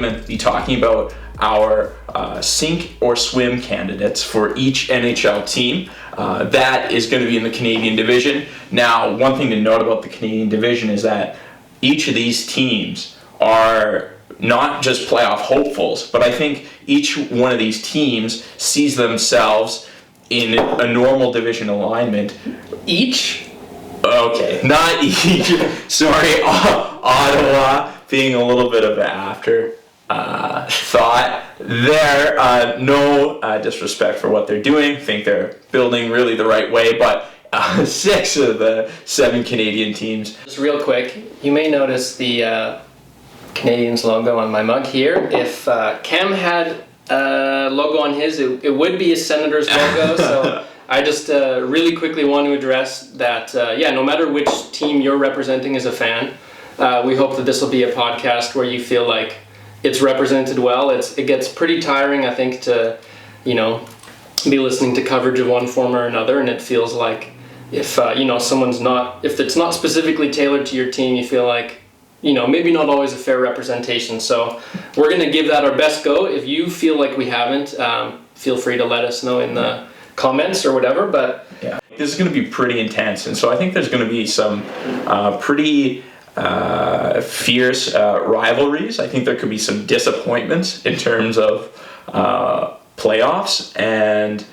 going to be talking about our sink or swim candidates for each NHL team. That is going to be in the Canadian division. Now, one thing to note about the Canadian division is that each of these teams are not just playoff hopefuls, but I think each one of these teams sees themselves in a normal division alignment. Each? Okay, not each. Sorry, Ottawa being a little bit of an after thought there. No disrespect for what they're doing. Think they're building really the right way, but 6 of the 7 Canadian teams. Just real quick, you may notice the Canadians logo on my mug here. If Cam had a logo on his, it would be a Senators logo. So I just really quickly want to address that, no matter which team you're representing as a fan, we hope that this will be a podcast where you feel like it's represented well. It gets pretty tiring, I think, to, be listening to coverage of one form or another, and it feels like if, if it's not specifically tailored to your team, you feel like, maybe not always a fair representation. So we're going to give that our best go. If you feel like we haven't, feel free to let us know in the comments or whatever. But yeah, this is going to be pretty intense, and so I think there's going to be some pretty fierce rivalries. I think there could be some disappointments in terms of playoffs, and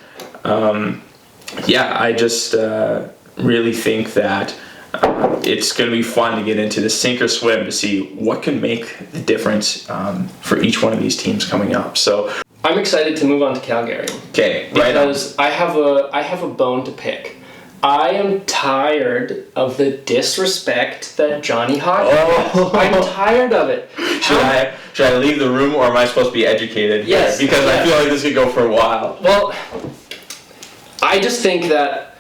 I just really think that it's going to be fun to get into the sink or swim to see what can make the difference for each one of these teams coming up. So I'm excited to move on to Calgary. Okay, because I have a bone to pick. I am tired of the disrespect that Johnny Hockey has. I'm tired of it. Should I leave the room, or am I supposed to be educated? Yes. Because I feel like this could go for a while. Well, I just think that...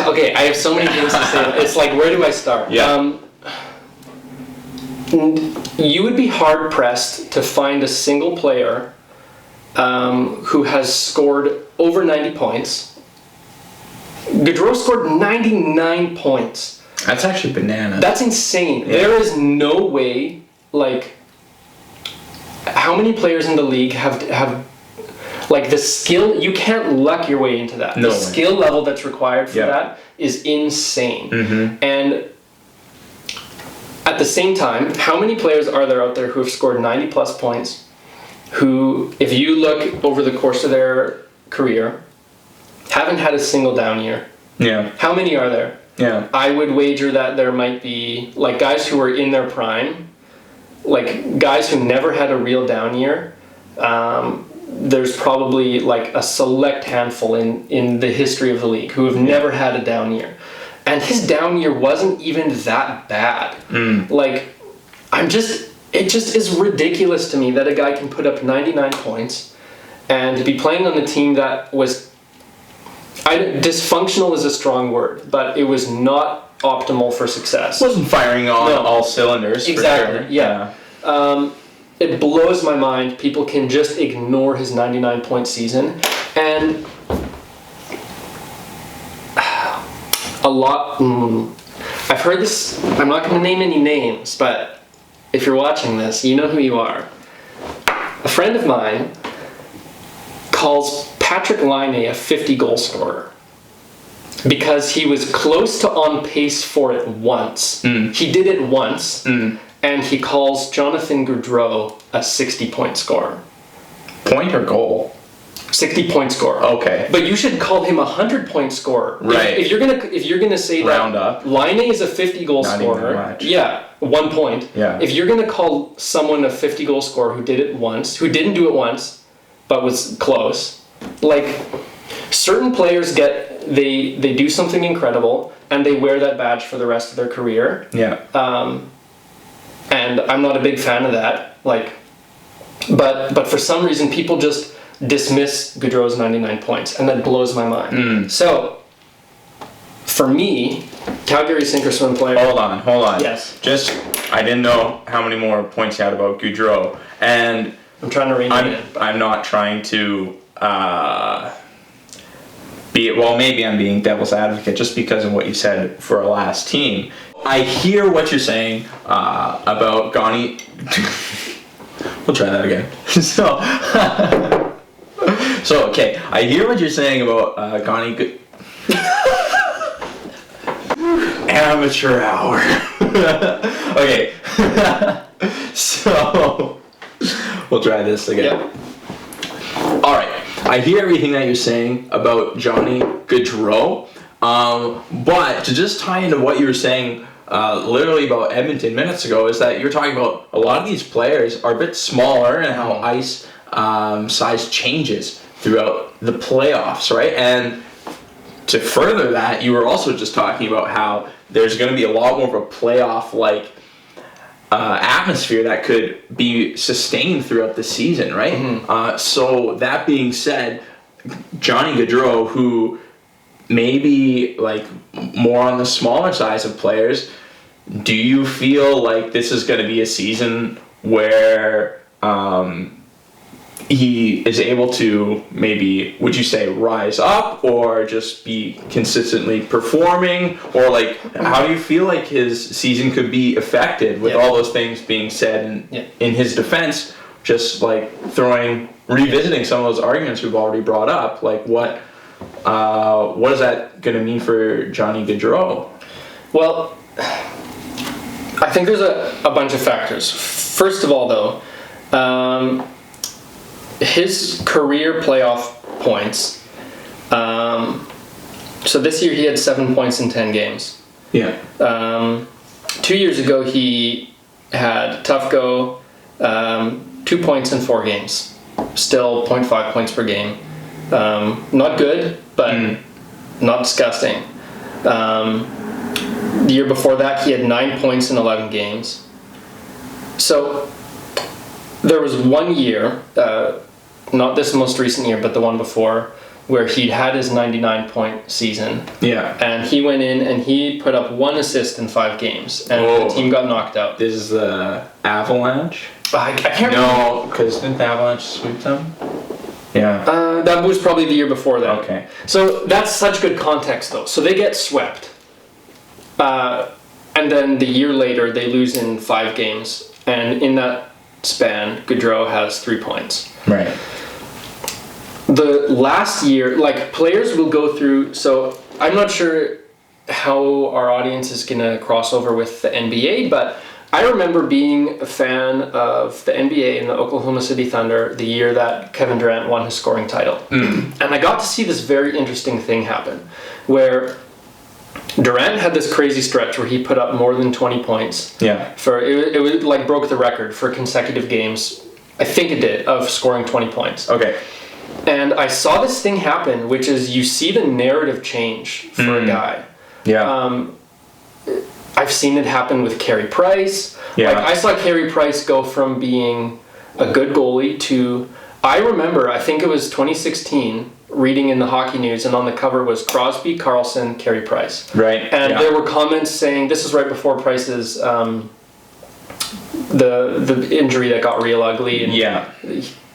Okay, I have so many things to say. It's like, where do I start? Yeah. You would be hard-pressed to find a single player who has scored over 90 points. Gaudreau scored 99 points. That's actually bananas. That's insane. Yeah. There is no way, how many players in the league have the skill, you can't luck your way into that. No the way. Skill level that's required for that is insane. Mm-hmm. And at the same time, how many players are there out there who have scored 90 plus points, who, if you look over the course of their career, haven't had a single down year? Yeah. How many are there? Yeah. I would wager that there might be, guys who are in their prime, guys who never had a real down year. There's probably a select handful in the history of the league who have never had a down year. And his down year wasn't even that bad. It just is ridiculous to me that a guy can put up 99 points and be playing on a team that was... dysfunctional is a strong word, but it was not optimal for success. Wasn't firing on all cylinders. Exactly, for sure. Yeah. It blows my mind people can just ignore his 99-point season. And I've heard this, I'm not going to name any names, but if you're watching this, you know who you are. A friend of mine calls Patrick Laine a 50-goal scorer because he was close to on pace for it once. He did it once, and he calls Jonathan Gaudreau a 60-point scorer. Point or goal? 60-point scorer. Okay. But you should call him a 100-point scorer. Right. If you're gonna say round that up. Laine is a 50-goal Not scorer. even much. Yeah, 1 point. Yeah. If you're gonna call someone a 50-goal scorer who did it once, who didn't do it once, but was close, certain players they do something incredible and they wear that badge for the rest of their career. Yeah. And I'm not a big fan of that. But for some reason people just dismiss Gaudreau's 99 points, and that blows my mind. So, for me, Calgary sink or swim player. Hold on. Yes. I didn't know how many more points you had about Gaudreau, and I'm trying to rein it in. I'm not trying to maybe I'm being devil's advocate just because of what you said for our last team. I hear what you're saying about Gani. We'll try that again. So okay, I hear what you're saying about Gani. Amateur hour. Okay. So we'll try this again. Yep. All right. I hear everything that you're saying about Johnny Gaudreau, but to just tie into what you were saying literally about Edmonton minutes ago is that you're talking about a lot of these players are a bit smaller and how ice size changes throughout the playoffs, right? And to further that, you were also just talking about how there's going to be a lot more of a playoff-like atmosphere that could be sustained throughout the season, right? Mm-hmm. So that being said, Johnny Gaudreau, who may be like more on the smaller size of players, do you feel like this is going to be a season where he is able to maybe, would you say, rise up or just be consistently performing? Or like, how do you feel like his season could be affected with all those things being said in his defense? Just like revisiting some of those arguments we've already brought up. Like what is that going to mean for Johnny Gaudreau? Well, I think there's a bunch of factors. First of all, though, his career playoff points. So this year he had 7 points in 10 games. Yeah. 2 years ago he had tough go, 2 points in 4 games. Still 0.5 points per game. Not good, but not disgusting. The year before that he had 9 points in 11 games. So there was 1 year, not this most recent year, but the one before, where he'd had his 99-point season. Yeah. And he went in and he put up 1 assist in 5 games, and the team got knocked out. This is the Avalanche? I can't remember. No, because didn't the Avalanche sweep them? Yeah. That was probably the year before that. Okay. So that's such good context, though. So they get swept. And then the year later, they lose in 5 games. And in that span, Gaudreau has 3 points. Right. The last year, like, players will go through, so I'm not sure how our audience is going to cross over with the NBA, but I remember being a fan of the NBA and the Oklahoma City Thunder the year that Kevin Durant won his scoring title. And I got to see this very interesting thing happen, where Durant had this crazy stretch where he put up more than 20 points. Yeah. It was like broke the record for consecutive games, I think it did, of scoring 20 points. Okay. And I saw this thing happen, which is you see the narrative change for a guy. Yeah. I've seen it happen with Carey Price. Yeah. Like, I saw Carey Price go from being a good goalie to, I remember, I think it was 2016, reading in the hockey news, and on the cover was Crosby, Carlson, Carey Price. Right. And there were comments saying, this is right before Price's, the injury that got real ugly. And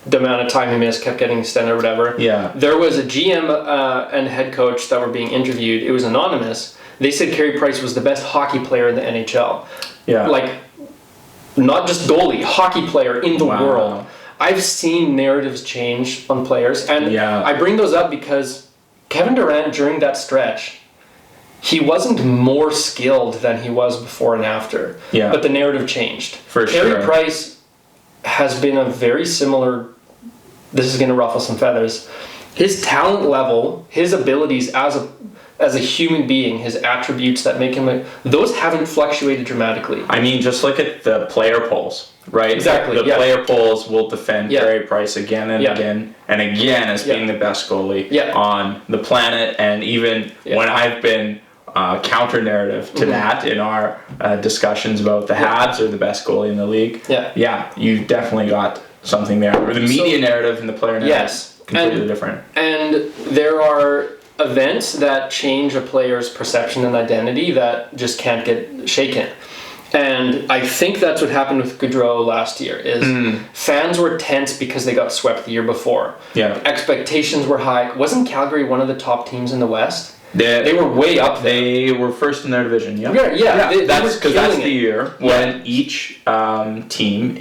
the amount of time he missed kept getting extended or whatever. Yeah. There was a GM and head coach that were being interviewed. It was anonymous. They said Carey Price was the best hockey player in the NHL. Yeah. Like, not just goalie, hockey player in the world. I've seen narratives change on players. And I bring those up because Kevin Durant, during that stretch, he wasn't more skilled than he was before and after. Yeah. But the narrative changed. For sure. Carey Price has been a very similar... This is going to ruffle some feathers. His talent level, his abilities as a human being, his attributes that make him... those haven't fluctuated dramatically. I mean, just look at the player polls, right? Exactly, The player polls will defend Carey Price again and again and again as being the best goalie on the planet. And even when I've been counter-narrative to that in our discussions about the Habs are the best goalie in the league, you definitely got something there. Or the media narrative and the player narrative is completely different. And there are events that change a player's perception and identity that just can't get shaken. And I think that's what happened with Gaudreau last year, is fans were tense because they got swept the year before. Yeah. Expectations were high. Wasn't Calgary one of the top teams in the West? They were way up there. They were first in their division. Yeah. That's because that's the year when each team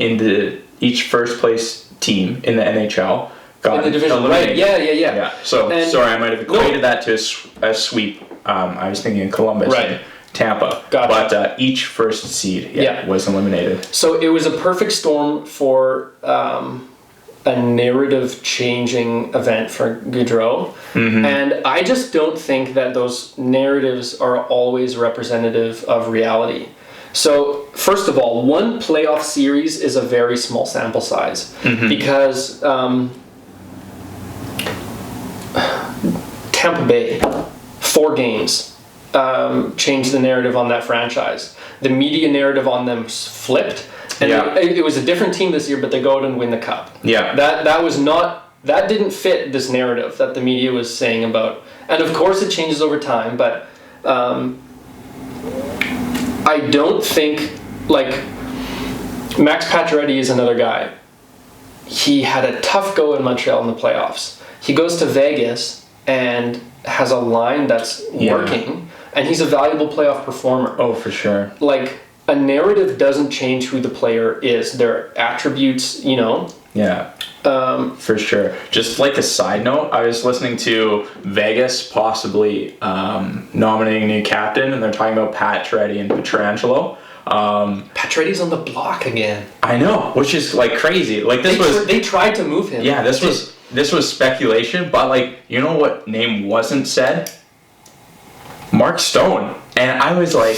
each first place team in the NHL got in the division. eliminated. Right. Yeah. So sorry, I might have equated that to a sweep. I was thinking Columbus. Right. Tampa. Gotcha. But each first seed was eliminated. So it was a perfect storm for a narrative-changing event for Gaudreau. Mm-hmm. And I just don't think that those narratives are always representative of reality. So, first of all, one playoff series is a very small sample size because Tampa Bay, 4 games, changed the narrative on that franchise. The media narrative on them flipped, and it was a different team this year, but they go out and win the cup. Yeah, that didn't fit this narrative that the media was saying about, and of course it changes over time, but I don't think, like, Max Pacioretty is another guy. He had a tough go in Montreal in the playoffs. He goes to Vegas and has a line that's working, and he's a valuable playoff performer. Oh, for sure. Like, a narrative doesn't change who the player is. Their attributes, you know. Yeah. For sure. Just like a side note, I was listening to Vegas possibly nominating a new captain, and they're talking about Pacioretty and Pietrangelo. Pacioretty's on the block again. I know, which is like crazy. Like they tried to move him. Yeah, this was speculation, but like, you know what name wasn't said? Mark Stone. And I was like,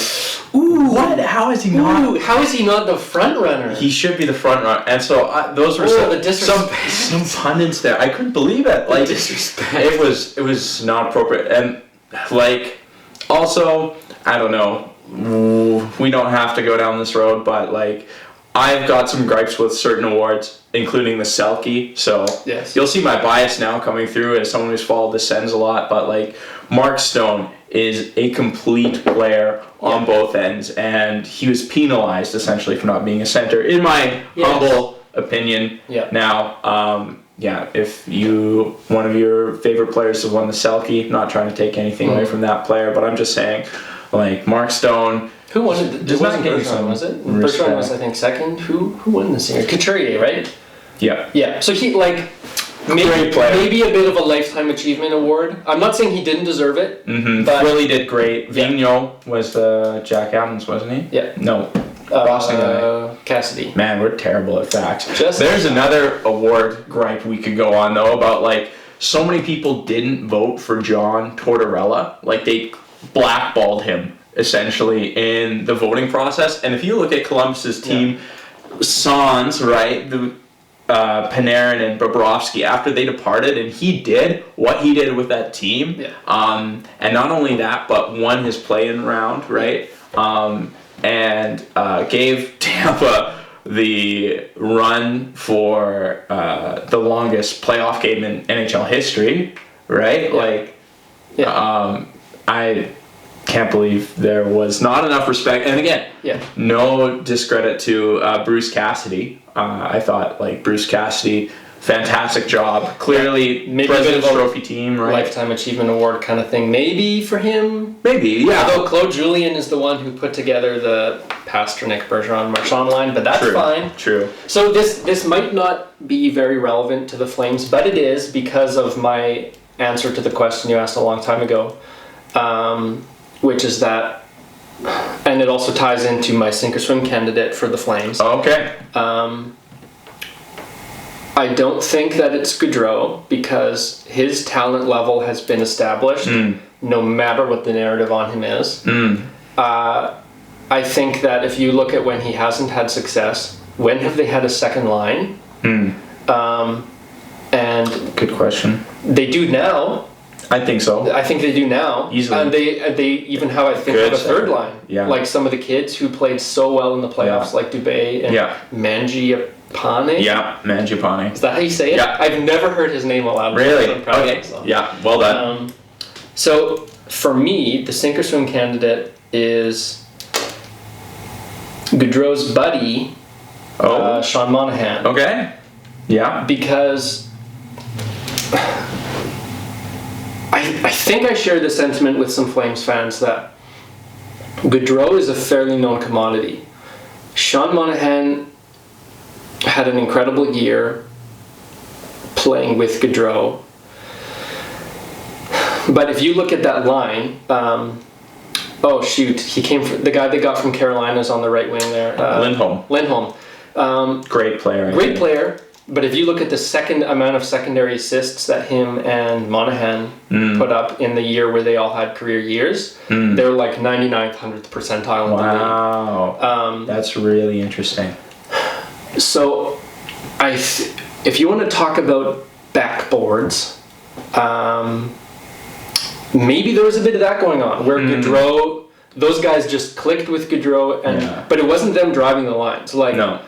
ooh, what? How is he not? Ooh, how is he not the front runner? He should be the front runner. And so those were some pundits there. I couldn't believe it. Like, disrespect. It was not appropriate. And like, also, I don't know. We don't have to go down this road, but like, I've got some gripes with certain awards, including the Selke. So you'll see my bias now coming through as someone who's followed the Sens a lot. But like, Mark Stone is a complete player on both ends, and he was penalized essentially for not being a center, in my humble opinion. Yeah. Now, if one of your favorite players has won the Selke, not trying to take anything away from that player, but I'm just saying, like, Mark Stone. Who won it? It wasn't Bergeron, was it? Bergeron was, I think, second. Who won this year? Couturier, right? Yeah. Yeah. So he, like, maybe a bit of a lifetime achievement award. I'm not saying he didn't deserve it. But really did great. Vigneault was the Jack Adams, wasn't he? Yeah. No. Boston guy. Cassidy. Man, we're terrible at facts. There's another award gripe we could go on, though, about, like, so many people didn't vote for John Tortorella. Like, they blackballed him, essentially, in the voting process. And if you look at Columbus's team, Sans, right, Panarin and Bobrovsky, after they departed, and he did what he did with that team, and not only that, but won his play-in round, right, and gave Tampa the run for the longest playoff game in NHL history, right? I can't believe there was not enough respect. And again, no discredit to Bruce Cassidy. I thought, like, Bruce Cassidy, fantastic job. Clearly, maybe President's Trophy team, right? Lifetime Achievement Award kind of thing. Maybe for him. Maybe, yeah. Although Claude Julien is the one who put together the Pasternak, Bergeron, Marchand line, but that's fine. True. So this might not be very relevant to the Flames, but it is because of my answer to the question you asked a long time ago, which is that, and it also ties into my sink or swim candidate for the Flames. Okay. I don't think that it's Gaudreau because his talent level has been established no matter what the narrative on him is. I think that if you look at when he hasn't had success, when have they had a second line? And good question. They do now. I think so. I think they do now. Easily. And they even have, I think, a third line. Yeah. Like some of the kids who played so well in the playoffs, like Dubé and Mangiapane. Yeah, Mangiapane. Is that how you say it? Yeah. I've never heard his name aloud. Really? Okay. Yeah, well done. So, for me, the sink or swim candidate is Gaudreau's buddy, Sean Monahan. Okay. Yeah. Because I I think I share the sentiment with some Flames fans that Gaudreau is a fairly known commodity. Sean Monahan had an incredible year playing with Gaudreau. But if you look at that line, he came from the guy they got from Carolina is on the right wing there. Lindholm. Great player. Great player. But if you look at the second amount of secondary assists that him and Monahan put up in the year where they all had career years, they're like 99th, 100th percentile in the league. Wow. That's really interesting. So, if you want to talk about backboards, maybe there was a bit of that going on where Gaudreau, those guys just clicked with Gaudreau, but it wasn't them driving the lines. Like, no.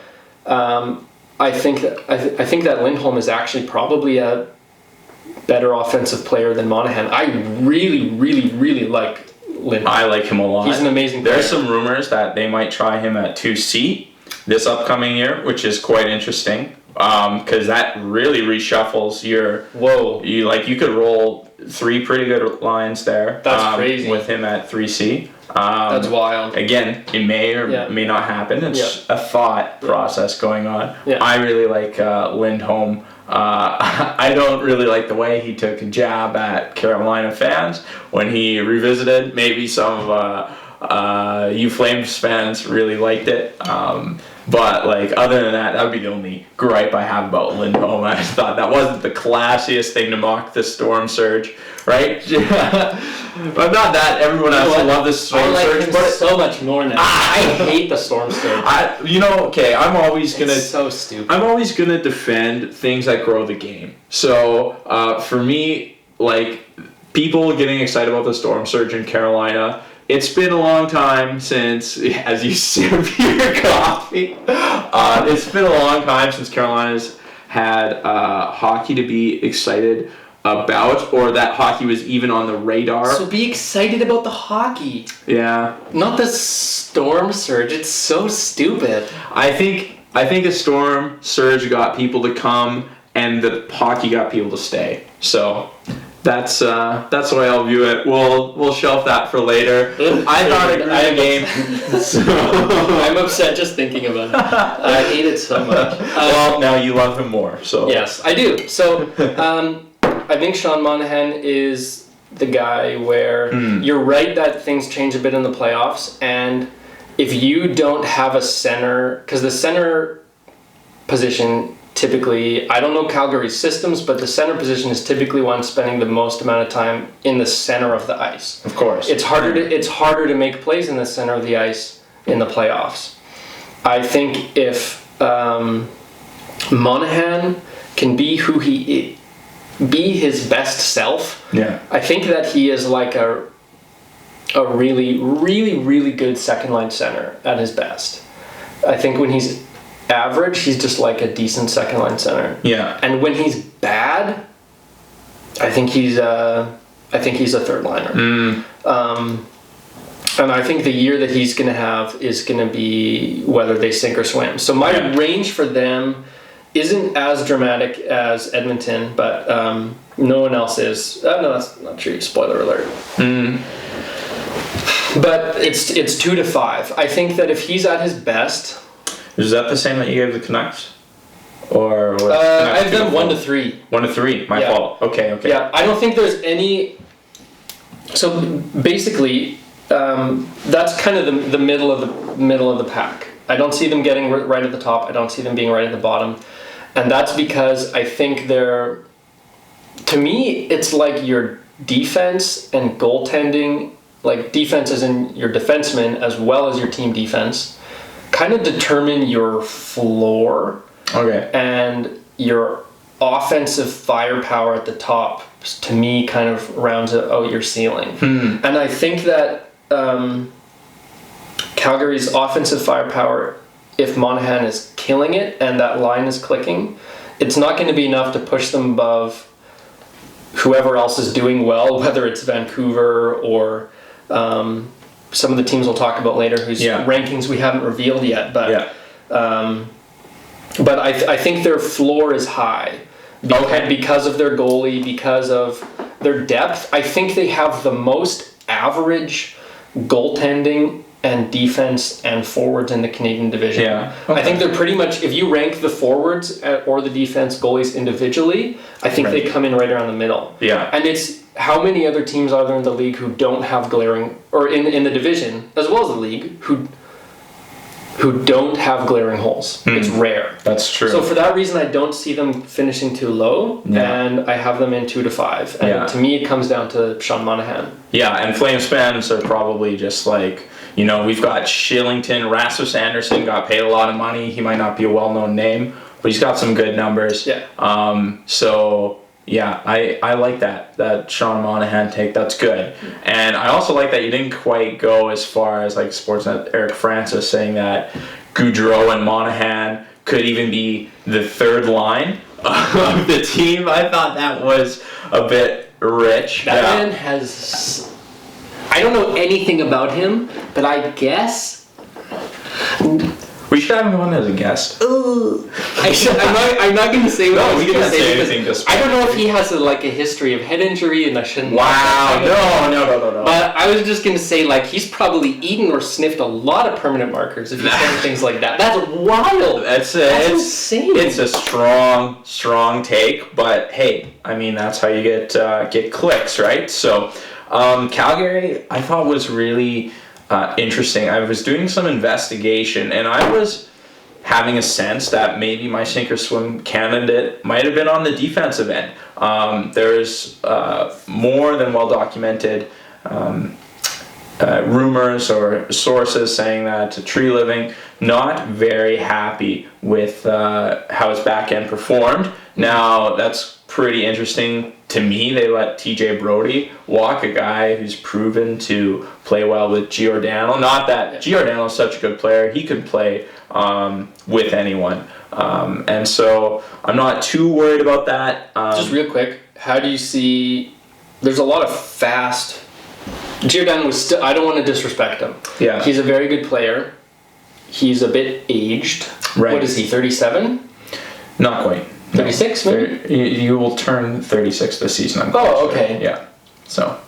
I think that Lindholm is actually probably a better offensive player than Monahan. I really, really, really like Lindholm. I like him a lot. He's an amazing player. There's some rumors that they might try him at 2C this upcoming year, which is quite interesting. Because that really reshuffles your. Whoa! You could roll 3 pretty good lines there. That's crazy. With him at 3C. That's wild. Again, it may or may not happen. It's a thought process going on. Yeah. I really like Lindholm. I don't really like the way he took a jab at Carolina fans when he revisited. Maybe some of you Flames fans really liked it. But other than that, that would be the only gripe I have about Lindholm. I thought that wasn't the classiest thing to mock the storm surge, right? But not that everyone has to love the storm surge. Him so much more now. I hate the storm surge. I'm always gonna. It's so stupid. I'm always gonna defend things that grow the game. So for me, people getting excited about the storm surge in Carolina. It's been a long time since, as you sip your coffee, it's been a long time since Carolina's had hockey to be excited about, or that hockey was even on the radar. So be excited about the hockey. Yeah. Not the storm surge. It's so stupid. I think the storm surge got people to come, and the hockey got people to stay. So. That's the way I'll view it. We'll shelf that for later. I thought it was a game. So. I'm upset just thinking about it. I hate it so much. Well, now you love him more. So yes, I do. So I think Sean Monahan is the guy where you're right that things change a bit in the playoffs, and if you don't have a center, because the center position. Typically, I don't know Calgary's systems, but the center position is typically one spending the most amount of time in the center of the ice. Of course. It's harder to make plays in the center of the ice in the playoffs. I think if Monahan can be be his best self, I think that he is like a really, really, really good second line center at his best. I think when he's average, he's just like a decent second line center. Yeah. And when he's bad, I think he's a third liner. And I think the year that he's going to have is going to be whether they sink or swim. So my range for them isn't as dramatic as Edmonton, but no one else is. No, that's not true. Spoiler alert. But it's 2 to 5. I think that if he's at his best. Is that the same that you gave the Canucks? Or was I've done 1 to 3. 1 to 3. My fault. Okay. Yeah, I don't think there's any. So basically, that's kind of the middle of the pack. I don't see them getting right at the top. I don't see them being right at the bottom, and that's because I think they're. To me, it's like your defense and goaltending, like defense as in your defenseman as well as your team defense. Kind of determine your floor and your offensive firepower at the top, to me, kind of rounds out your ceiling. And I think that Calgary's offensive firepower, if Monahan is killing it and that line is clicking, it's not going to be enough to push them above whoever else is doing well, whether it's Vancouver or some of the teams we'll talk about later whose rankings we haven't revealed yet, but I think their floor is high because of their goalie, because of their depth, I think they have the most average goaltending and defense and forwards in the Canadian division. Yeah. Okay. I think they're pretty much, if you rank the forwards or the defense goalies individually, I think they come in right around the middle. Yeah. And it's how many other teams are there in the league who don't have glaring, or in the division as well as the league, who don't have glaring holes. It's rare. That's true. So for that reason, I don't see them finishing too low, and I have them in 2 to 5. And to me, it comes down to Sean Monahan. Yeah, and Flames fans are probably just like, you know, we've got Shillington, Rasmus Anderson got paid a lot of money. He might not be a well-known name, but he's got some good numbers. Yeah. So yeah, I like that Sean Monahan take. That's good. And I also like that you didn't quite go as far as like Sportsnet Eric Francis saying that Goudreau and Monahan could even be the third line of the team. I thought that was a bit rich. That man has... I don't know anything about him, but I guess... We should have him on as a guest. I'm not going to say what I was going to say because I don't know if he has a history of head injury, and I shouldn't... Wow, no. But I was just going to say, he's probably eaten or sniffed a lot of permanent markers if he's saying things like that. That's wild. That's insane. It's a strong take, but hey, I mean, that's how you get clicks, right? So, Calgary, I thought was really... interesting. I was doing some investigation, and I was having a sense that maybe my sink or swim candidate might have been on the defensive end. There's more than well documented rumors or sources saying that Tree Living not very happy with how his back end performed. Now that's pretty interesting to me. They let TJ Brody walk, a guy who's proven to play well with Giordano. Not that Giordano is such a good player, he could play with anyone, and so I'm not too worried about that. Just real quick, how do you see? There's a lot of fast. Giordano was still... I don't want to disrespect him. Yeah, he's a very good player. He's a bit aged. Right. What is he? 37? Not quite. 36, maybe? You will turn 36 this season. Oh, okay. Yeah. So.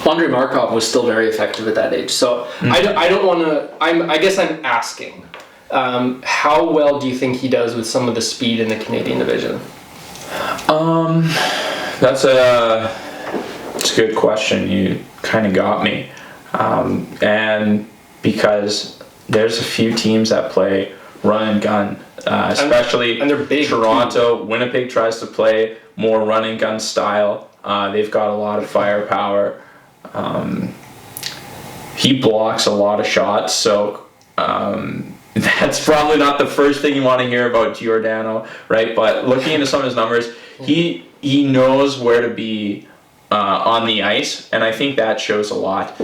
Andrei Markov was still very effective at that age. So I don't want to... I guess I'm asking, how well do you think he does with some of the speed in the Canadian division? That's a good question. You kind of got me. And because there's a few teams that play run and gun, especially and they're big. Toronto. Winnipeg tries to play more run and gun style. They've got a lot of firepower. He blocks a lot of shots, so that's probably not the first thing you want to hear about Giordano, right? But looking into some of his numbers, he knows where to be on the ice, and I think that shows a lot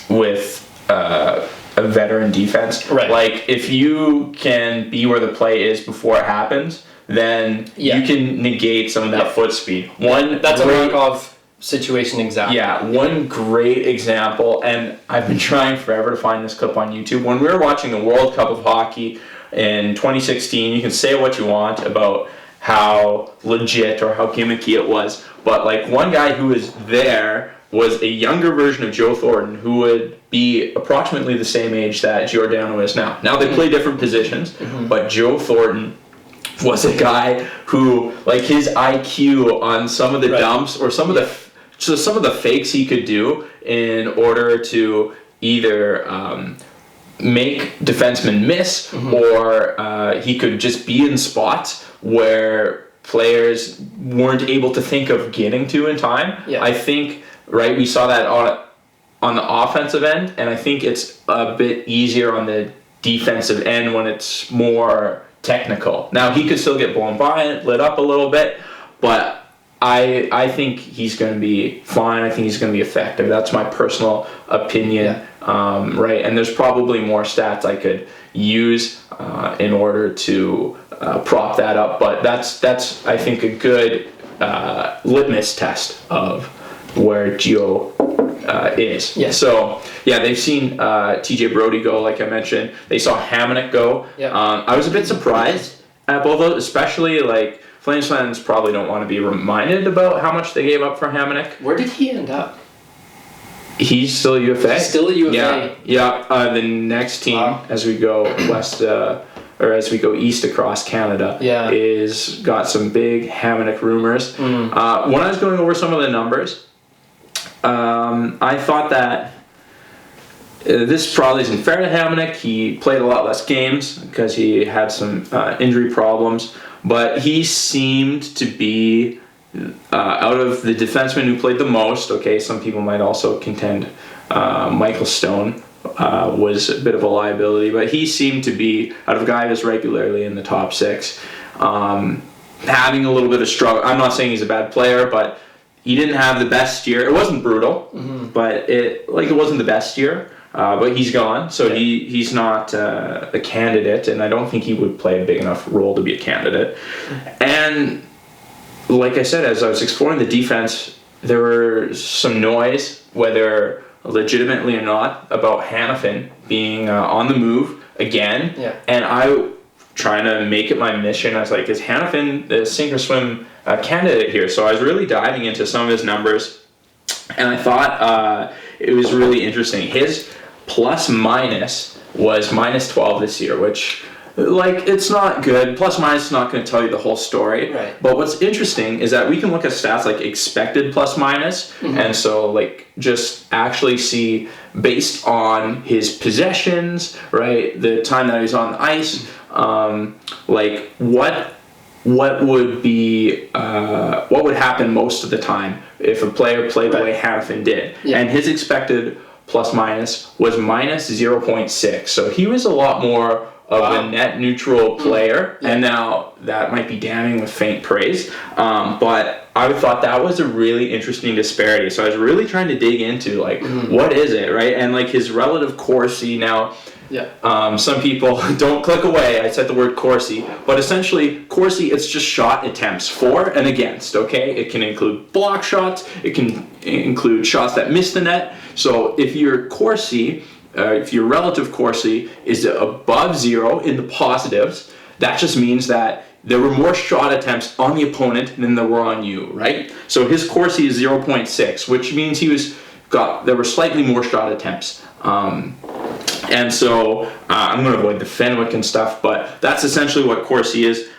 with a veteran defense. Right. Like, if you can be where the play is before it happens, then you can negate some of that foot speed. That's a Markov situation exactly. Yeah, one great example, and I've been trying forever to find this clip on YouTube. When we were watching the World Cup of Hockey in 2016, you can say what you want about how legit or how gimmicky it was, but one guy who was there was a younger version of Joe Thornton, who would be approximately the same age that Giordano is now. Now they play different positions, but Joe Thornton was a guy who, his IQ on some of the dumps or some of the fakes he could do in order to either make defensemen miss or he could just be in spots where players weren't able to think of getting to in time. Yeah. I think, we saw that on the offensive end, and I think it's a bit easier on the defensive end when it's more technical. Now, he could still get blown by and lit up a little bit, but I think he's going to be fine. I think he's going to be effective. That's my personal opinion, right? And there's probably more stats I could use in order to prop that up, but that's I think a good litmus test of where Gio is. Yes. So they've seen TJ Brody go, like I mentioned. They saw Hamonic go. Yeah. I was a bit surprised at both of those, especially Flames fans probably don't want to be reminded about how much they gave up for Hamonic. Where did he end up? He's still a UFA. He's still a UFA. Yeah. The next team, as we go west, or as we go east across Canada, is got some big Hamonic rumors. When I was going over some of the numbers, I thought that this probably isn't fair to Hamonic. He played a lot less games because he had some injury problems, but he seemed to be out of the defensemen who played the most. Okay, some people might also contend Michael Stone was a bit of a liability, but he seemed to be, out of guys regularly in the top 6, having a little bit of struggle. I'm not saying he's a bad player, but he didn't have the best year. It wasn't brutal, but it wasn't the best year. But he's gone, so he's not a candidate, and I don't think he would play a big enough role to be a candidate. And like I said, as I was exploring the defense, there was some noise, whether legitimately or not, about Hanifin being on the move again. Yeah. And I trying to make it my mission. I was like, is Hanifin the sink or swim candidate here? So I was really diving into some of his numbers, and I thought it was really interesting. His plus minus was minus 12 this year, which, like, it's not good. Plus minus is not going to tell you the whole story. Right. But what's interesting is that we can look at stats like expected plus minus, and so like just actually see based on his possessions, right, the time that he's on the ice, like what would be what would happen most of the time if a player played the way Hanifin did. Yeah. And his expected plus minus was minus 0.6. So he was a lot more of a net neutral player, and now that might be damning with faint praise, but I thought that was a really interesting disparity. So I was really trying to dig into, like, what is it, right? And like his relative Corsi now, some people don't click away. I said the word Corsi, but essentially Corsi, it's just shot attempts for and against. Okay, it can include block shots, it can include shots that miss the net. So if your Corsi, if your relative Corsi is above 0 in the positives, that just means that there were more shot attempts on the opponent than there were on you, right? So his Corsi is 0.6, which means there were slightly more shot attempts. And so I'm going to avoid the Fenwick and stuff, but that's essentially what Corsi is.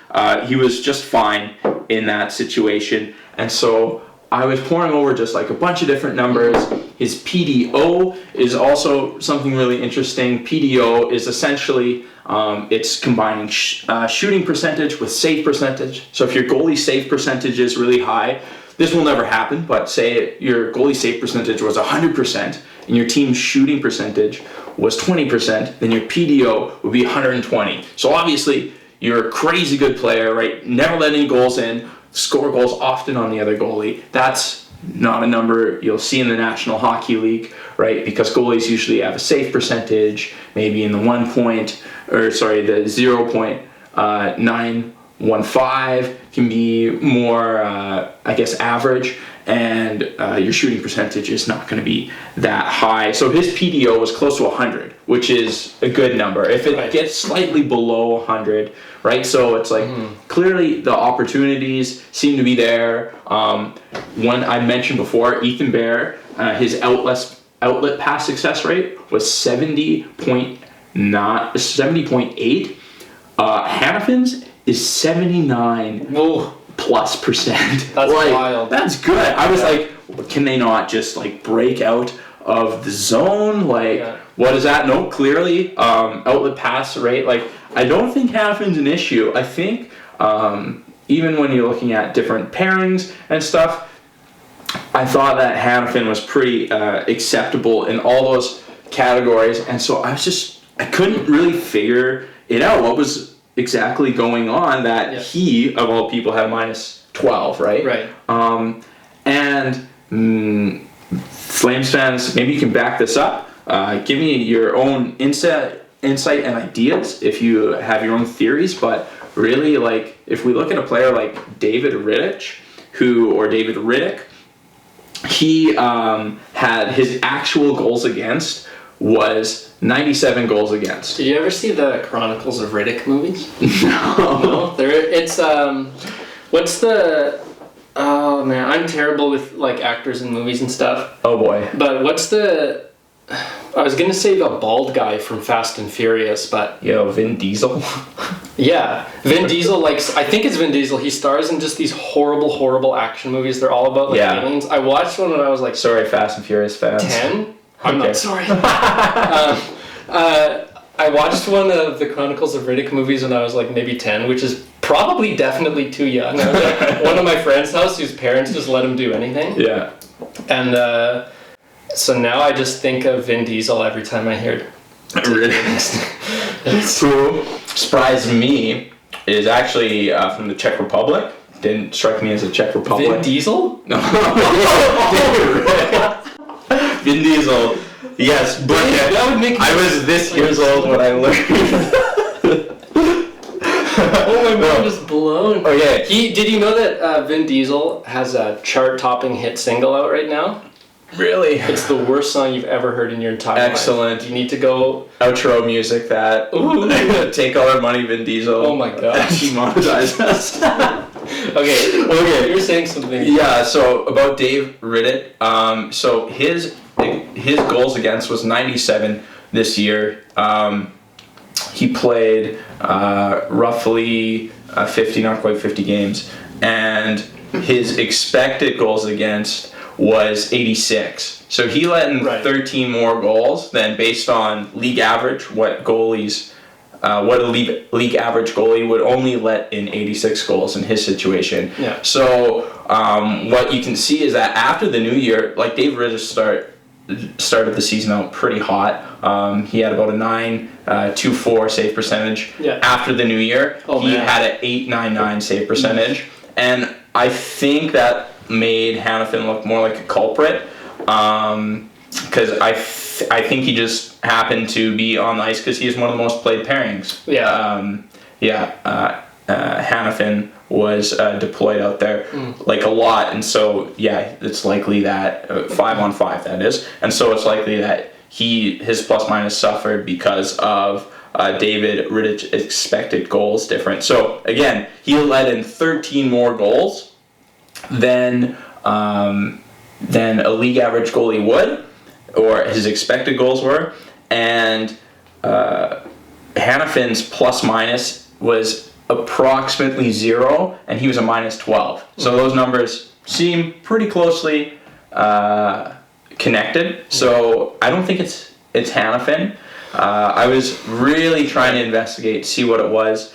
He was just fine in that situation. And so I was pouring over just like a bunch of different numbers. His PDO is also something really interesting. PDO is essentially, it's combining shooting percentage with save percentage. So if your goalie save percentage is really high, this will never happen, but say your goalie save percentage was 100% and your team's shooting percentage was 20%, then your PDO would be 120. So obviously, you're a crazy good player, right? Never let any goals in, score goals often on the other goalie. That's not a number you'll see in the National Hockey League, right? Because goalies usually have a save percentage, maybe in the 0.915 can be more, average, and your shooting percentage is not going to be that high. So his PDO was close to 100, which is a good number. If it gets slightly below 100, right? So it's like clearly the opportunities seem to be there. One I mentioned before, Ethan Bear, his outlet pass success rate was 70.8. Hanifin's is 79 plus percent. That's wild. That's good. I was like, can they not just like break out of the zone? Like, what is that? No, clearly outlet pass rate. Like, I don't think Hanifin's an issue. I think even when you're looking at different pairings and stuff, I thought that Hanifin was pretty acceptable in all those categories, and so I couldn't really figure it out. What was exactly going on that he, of all people, had minus 12, right? Right. Flames fans, maybe you can back this up. Give me your own insight and ideas if you have your own theories, but really, like, if we look at a player like David Riddick, he had his actual goals against was 97 goals against. Did you ever see the Chronicles of Riddick movies? No. No? It's What's the? Oh man, I'm terrible with like actors in movies and stuff. Oh boy. But what's the? I was gonna say the bald guy from Fast and Furious, but Yo, Vin Diesel. yeah, Vin Diesel. Like I think it's Vin Diesel. He stars in just these horrible action movies. They're all about like aliens. I watched one when I was like Sorry, Fast and Furious fans. 10. I'm not sorry. I watched one of the Chronicles of Riddick movies when I was like maybe 10, which is probably definitely too young. I was at one of my friend's house whose parents just let him do anything. Yeah. And so now I just think of Vin Diesel every time I hear it. Who surprised me is actually from the Czech Republic. Didn't strike me as a Czech Republic. Vin Diesel? No. Vin Diesel. Yes, but that would make I was this years old when I learned. Oh, my mind is blown. Okay. Did you know that Vin Diesel has a chart-topping hit single out right now? Really? It's the worst song you've ever heard in your entire life. Excellent. You need to go... Outro music that. Ooh. Take all our money, Vin Diesel. Oh my gosh. Demonetize us. Okay. You're saying something. Yeah, so about Dave Riddick. So his goals against was 97 this year. He played roughly 50, not quite 50 games. And his expected goals against was 86. So he let in 13 more goals than based on league average, what a league average goalie would only let in 86 goals in his situation. Yeah. So what you can see is that after the new year, like Dave Riddick started the season out pretty hot. He had about a 9.24 save percentage. Yeah. After the new year, he had an 8.99 save percentage. And I think that made Hanifin look more like a culprit, because I think he just happened to be on the ice because he is one of the most played pairings. Hanifin was deployed out there like a lot, and so it's likely that 5-on-5 that is, and so it's likely that his plus minus suffered because of David Riddick's expected goals difference. So again, he let in 13 more goals than a league average goalie would, or his expected goals were, and Hanifin's plus minus was approximately 0, and he was a minus 12. So those numbers seem pretty closely connected. So I don't think it's Hanifin. I was really trying to investigate, see what it was.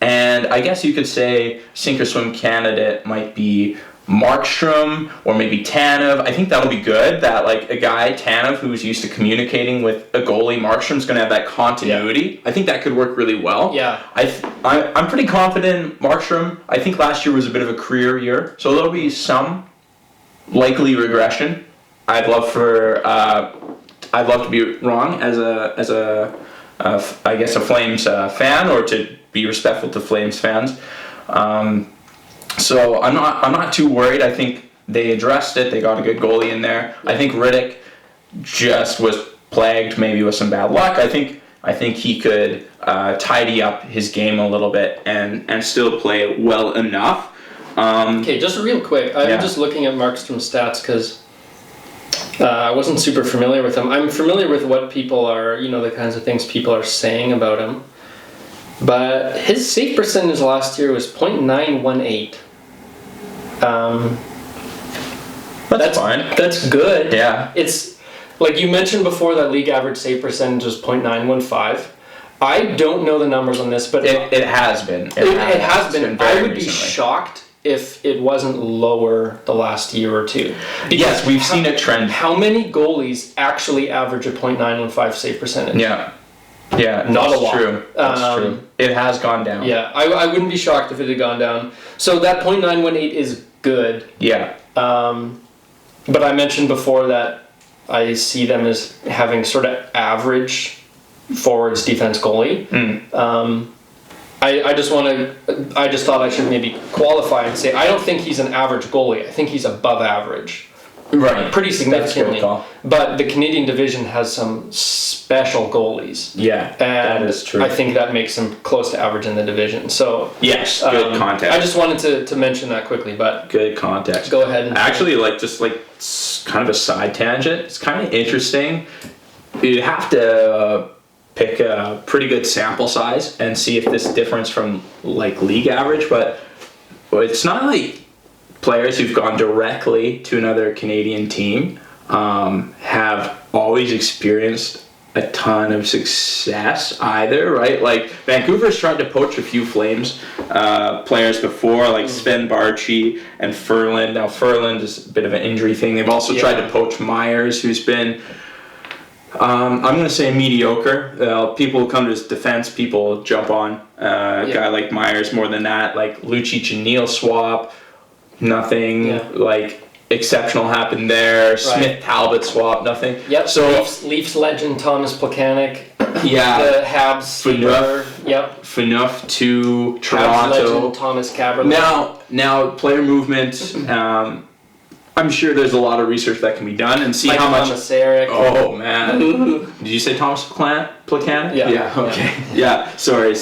And I guess you could say sink or swim candidate might be Markstrom or maybe Tanev. I think that'll be good. That like a guy, Tanev, who's used to communicating with a goalie, Markstrom's going to have that continuity. I think that could work really well. Yeah. I'm pretty confident in Markstrom. I think last year was a bit of a career year, so there'll be some likely regression. I'd love to be wrong as a I guess a Flames fan, or to be respectful to Flames fans. So I'm not too worried. I think they addressed it. They got a good goalie in there. I think Riddick just was plagued maybe with some bad luck. I think he could tidy up his game a little bit and still play well enough. Okay, just real quick. I'm just looking at Markstrom's stats because I wasn't super familiar with him. I'm familiar with what people are, the kinds of things people are saying about him. But his save percentage last year was .918. That's fine. That's good. Yeah. It's like you mentioned before that league average save percentage was .915. I don't know the numbers on this, but it has been. It has been. I would be recently shocked if it wasn't lower the last year or two. Yes, we've seen a trend. How many goalies actually average a .915 save percentage? Yeah, not a lot. True. That's true. It has gone down. Yeah, I wouldn't be shocked if it had gone down. So that .918 is good. Yeah. But I mentioned before that I see them as having sort of average forwards, defense, goalie. I just thought I should maybe qualify and say I don't think he's an average goalie. I think he's above average. Right. pretty That's a good significantly. call. But the Canadian division has some special goalies. Yeah, that And is true. I think that makes them close to average in the division. So Yes, good context. I just wanted to mention that quickly, but Good context. go ahead. And Actually, kind of a side tangent. It's kind of interesting. You have to pick a pretty good sample size and see if this differs from like league average, but it's not like players who've gone directly to another Canadian team have always experienced a ton of success either, right? Like Vancouver's tried to poach a few Flames players before, like Sven Barchi and Ferland. Now Ferland is a bit of an injury thing. They've also tried to poach Myers, who's been I'm going to say mediocre. People who come to his defense, people jump on a guy like Myers more than that. Like Lucic and Neal swap, nothing like exceptional happened there. Right. Smith Talbot swap, nothing. Yep. So Leafs legend Thomas Plekanec. Yeah. The Habs. Phaneuf. Yep. Phaneuf to Toronto. Habs legend Thomas Caberlet. Now player movement. I'm sure there's a lot of research that can be done and see how much. Thomas Eric. Oh man! Did you say Thomas Plekanec? Yeah. Yeah. Okay. Yeah. Sorry.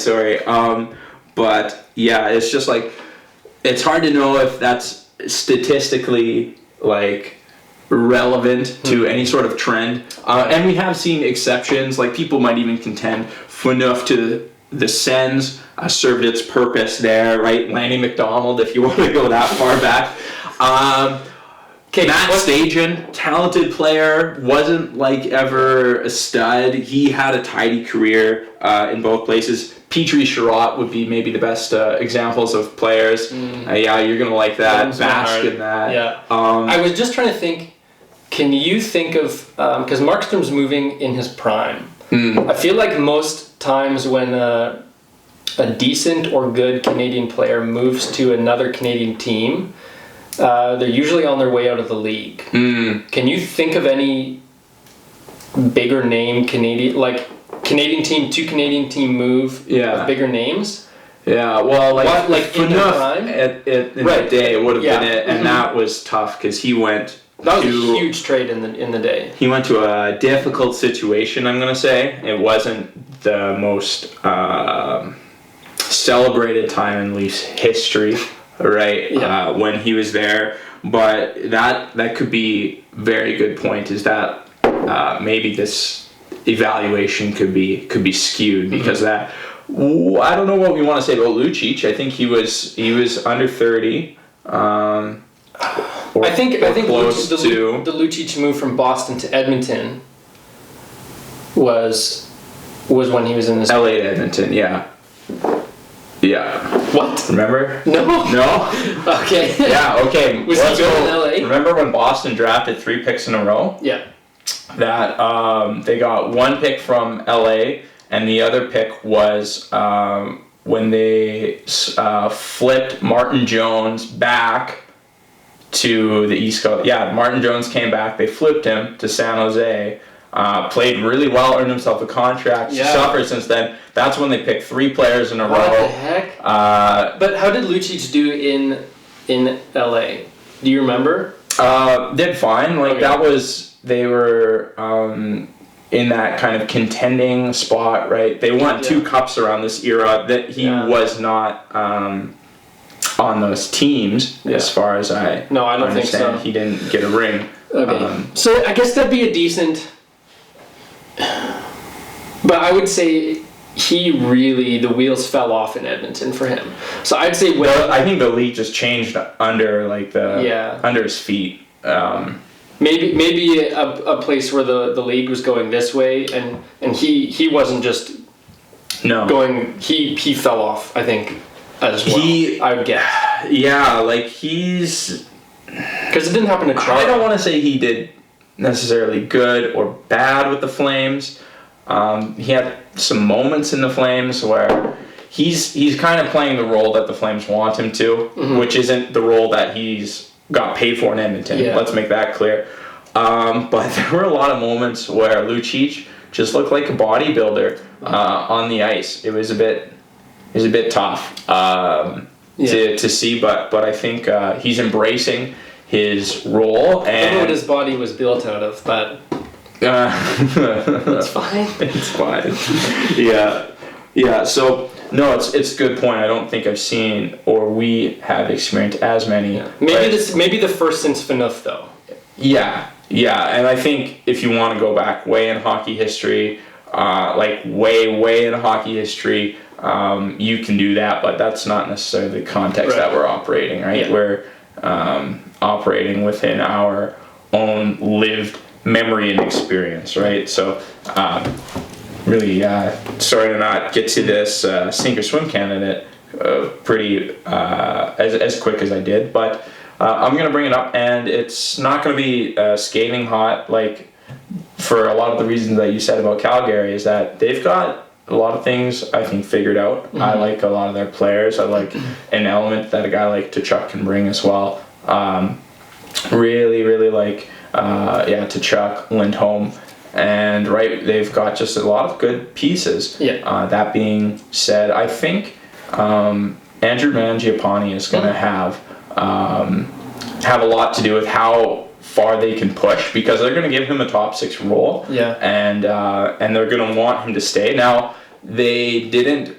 But yeah, it's just like it's hard to know if that's statistically like relevant to any sort of trend. And we have seen exceptions. Like people might even contend Phaneuf to the Sens served its purpose there, right? Lanny McDonald, if you want to go that far back. Matt Stajan, talented player, wasn't like ever a stud. He had a tidy career in both places. Petrie Sherratt would be maybe the best examples of players. Yeah, you're going to like that. Bask in that. Yeah. I was just trying to think, can you think of, because Markstrom's moving in his prime. I feel like most times when a decent or good Canadian player moves to another Canadian team, they're usually on their way out of the league. Can you think of any bigger name Canadian team to Canadian team move with bigger names? Yeah, well, like in their prime? In the day it would have been it, and that was tough because he went. That was a huge trade in the day. He went to a difficult situation. I'm gonna say it wasn't the most celebrated time in Leafs history. Right, when he was there, but that could be a very good point. Is that maybe this evaluation could be skewed because that I don't know what we want to say about Lucic. I think he was under 30. I think close the to Lucic move from Boston to Edmonton was when he was in this LA to Edmonton. Yeah. What? Remember? No. Okay. Yeah. Okay. Was he good in LA? Remember when Boston drafted 3 picks in a row? Yeah. That they got 1 pick from LA, and the other pick was when they flipped Martin Jones back to the East Coast. Yeah, Martin Jones came back. They flipped him to San Jose. Played really well, earned himself a contract. Suffered since then. That's when they picked 3 players in a row. What the heck? But how did Lucic do in LA? Do you remember? Did fine. They were in that kind of contending spot, right? They won 2 cups around this era. That he was not on those teams, as far as I don't understand. think so. He didn't get a ring. Okay. So I guess that'd be a decent. But I would say the wheels fell off in Edmonton for him. So I'd say I think the league just changed under under his feet. Maybe a place where the league was going this way and he wasn't just going. He fell off, I think, as well. I would guess. Yeah, like he's because it didn't happen to Toronto. I don't want to say he did necessarily good or bad with the Flames. He had some moments in the Flames where he's kind of playing the role that the Flames want him to, which isn't the role that he's got paid for in Edmonton. Yeah. Let's make that clear. But there were a lot of moments where Lucic just looked like a bodybuilder on the ice. It was a bit tough to see, but I think he's embracing his role. I don't know And what his body was built out of, but it's fine. It's fine. Yeah. So no, it's a good point. I don't think I've seen or we have experienced as many. Yeah. Maybe the first since Phaneuf though. Yeah, and I think if you want to go back way in hockey history, like way in hockey history, you can do that, but that's not necessarily the context that we're operating, right? Yeah. We're operating within our own lived memory and experience, right? So, really, sorry to not get to this sink or swim candidate pretty as quick as I did, but I'm going to bring it up, and it's not going to be scathing hot, like for a lot of the reasons that you said about Calgary, is that they've got a lot of things, I think, figured out. Mm-hmm. I like a lot of their players. I like an element that a guy like Tkachuk can bring as well. Really like, Tkachuk, Lindholm, and they've got just a lot of good pieces. Yeah. That being said, I think Andrew Mangiapane is going to have a lot to do with how far they can push, because they're going to give him a top 6 role. Yeah. And they're going to want him to stay. Now, they didn't.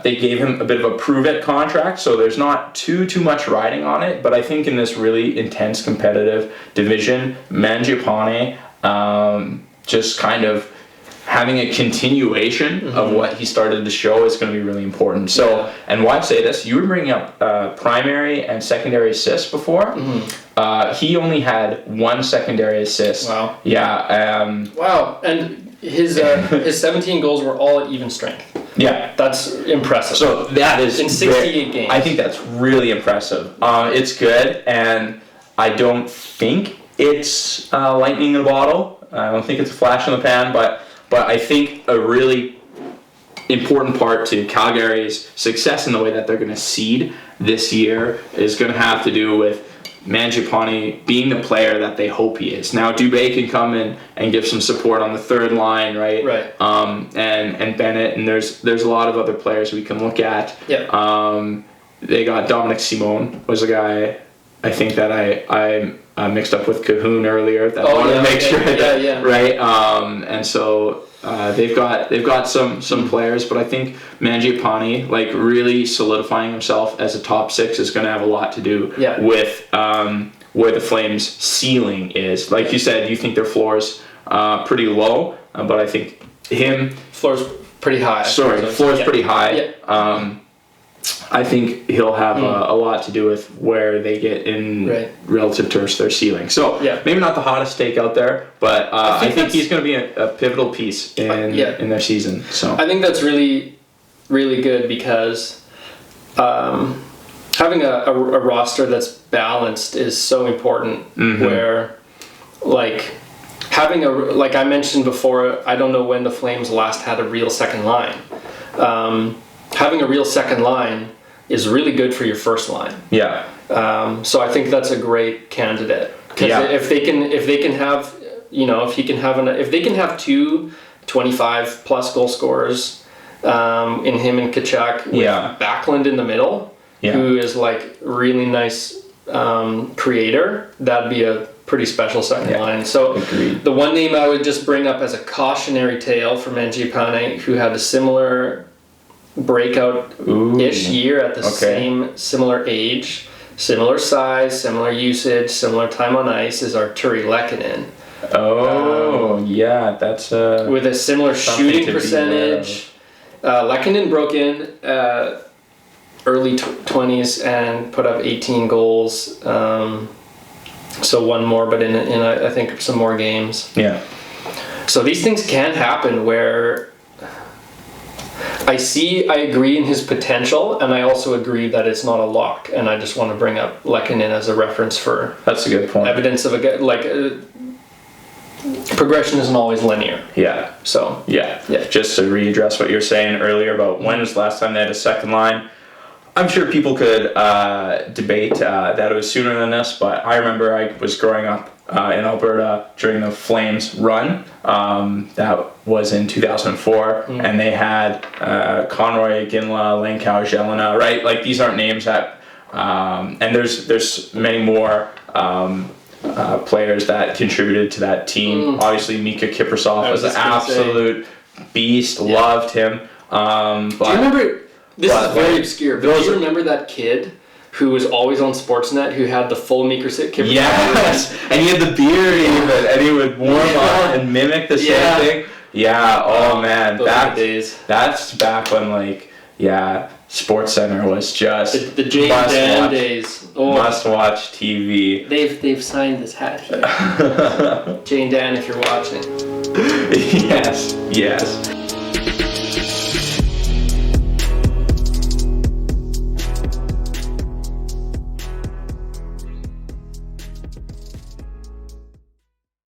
They gave him a bit of a prove-it contract, so there's not too much riding on it. But I think in this really intense competitive division, Mangiapane just kind of having a continuation of what he started to show is going to be really important. So, and why I say this, you were bringing up primary and secondary assists before. He only had 1 secondary assist. Wow. Yeah. Wow. And his 17 goals were all at even strength. Yeah. That's impressive. So that is in 68 games. I think that's really impressive. It's good, and I don't think it's lightning in a bottle. I don't think it's a flash in the pan, but I think a really important part to Calgary's success in the way that they're going to seed this year is going to have to do with Mangiapane being the player that they hope he is. Now, Dubé can come in and give some support on the third line, right? Right. And Bennett, and there's a lot of other players we can look at. Yeah. They got Dominic Simone was a guy I think that I mixed up with Cahoon earlier. That wanted to make sure that right. And so they've got some players, but I think Mangiapane, like, really solidifying himself as a top 6 is going to have a lot to do with where the Flames' ceiling is. Like you said, you think their floor's pretty low, but I think floor's pretty high. Floor's pretty high. Yeah. I think he'll have a lot to do with where they get in relative to their ceiling. So maybe not the hottest take out there, but I think he's going to be a pivotal piece in their season. So I think that's really, really good, because having a roster that's balanced is so important. Where, like, having like I mentioned before, I don't know when the Flames last had a real second line. Having a real second line is really good for your first line. Yeah. So I think that's a great candidate, because if they can have, if they can have 2 25 plus goal scorers in him and Tkachuk with Backlund in the middle, who is like really nice creator, that'd be a pretty special second line. So the one name I would just bring up as a cautionary tale for Mangiapane, who had a similar breakout-ish year at the similar age, similar size, similar usage, similar time on ice, is Arturi Lehkonen. That's with a similar shooting percentage. Lehkonen broke in early 20s and put up 18 goals. So one more, but in I think some more games. Yeah. So these things can happen where I agree in his potential, and I also agree that it's not a lock, and I just want to bring up Lehkonen as a reference for... That's a good point. Evidence of progression isn't always linear. Yeah. So... Yeah. Just to readdress what you were saying earlier about when was the last time they had a second line, I'm sure people could debate that it was sooner than this, but I remember I was growing up in Alberta during the Flames run. That was in 2004, and they had Conroy, Ginla, Langkow, Jelena, right? Like, these aren't names that, and there's many more players that contributed to that team. Obviously, Mika Kiprasov was an absolute beast. Yeah. Loved him. Do you remember? This is very obscure, but do you remember that kid who was always on Sportsnet who had the full Mika Kiprasov? Yes, and he had the beard even, and he would warm up and mimic the same thing. Yeah. Oh man, those are the days. That's back when SportsCenter was just the Jane Dan days. Oh. Must watch TV. They've signed this hat here. Jane Dan, if you're watching. Yes.